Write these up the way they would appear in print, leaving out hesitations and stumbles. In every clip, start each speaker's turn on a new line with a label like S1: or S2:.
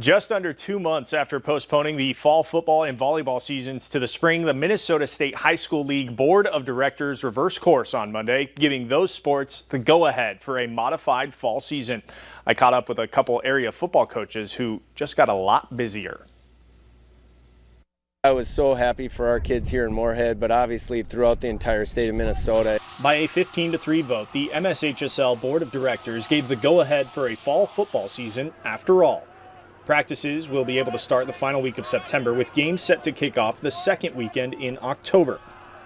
S1: Just under 2 months after postponing the fall football and volleyball seasons to the spring, the Minnesota State High School League Board of Directors reversed course on Monday, giving those sports the go-ahead for a modified fall season. I caught up with a couple area football coaches who just got a lot busier.
S2: I was so happy for our kids here in Moorhead, but obviously throughout the entire state of Minnesota.
S1: By a 15-3 vote, the MSHSL Board of Directors gave the go-ahead for a fall football season after all. Practices will be able to start the final week of September, with games set to kick off the second weekend in October.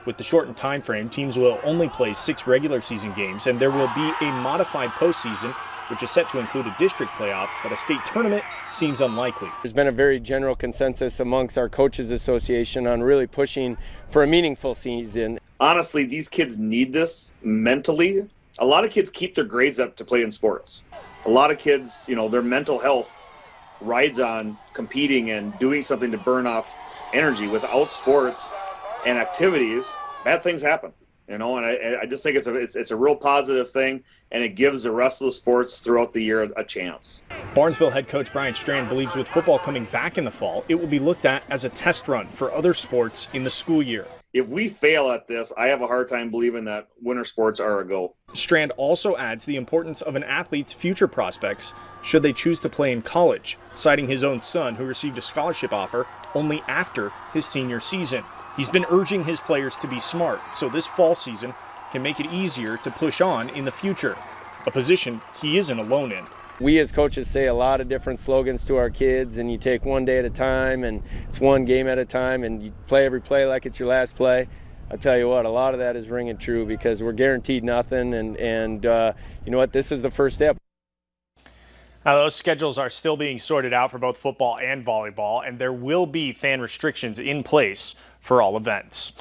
S1: With the shortened time frame, teams will only play 6 regular season games, and there will be a modified postseason, which is set to include a district playoff, but a state tournament seems unlikely.
S2: There's been a very general consensus amongst our coaches association on really pushing for a meaningful season.
S3: Honestly, these kids need this mentally. A lot of kids keep their grades up to play in sports. A lot of kids, their mental health rides on competing and doing something to burn off energy. Without sports and activities, bad things happen. And I just think it's a real positive thing, and it gives the rest of the sports throughout the year a chance.
S1: Barnesville head coach Brian Strand believes with football coming back in the fall, it will be looked at as a test run for other sports in the school year.
S3: If we fail at this, I have a hard time believing that winter sports are a go.
S1: Strand also adds the importance of an athlete's future prospects should they choose to play in college, citing his own son who received a scholarship offer only after his senior season. He's been urging his players to be smart, so this fall season can make it easier to push on in the future, a position he isn't alone in.
S2: We as coaches say a lot of different slogans to our kids, and you take one day at a time, and it's one game at a time, and you play every play like it's your last play. I'll tell you what, a lot of that is ringing true because we're guaranteed nothing, and you know what, this is the first step.
S1: Now, those schedules are still being sorted out for both football and volleyball, and there will be fan restrictions in place for all events.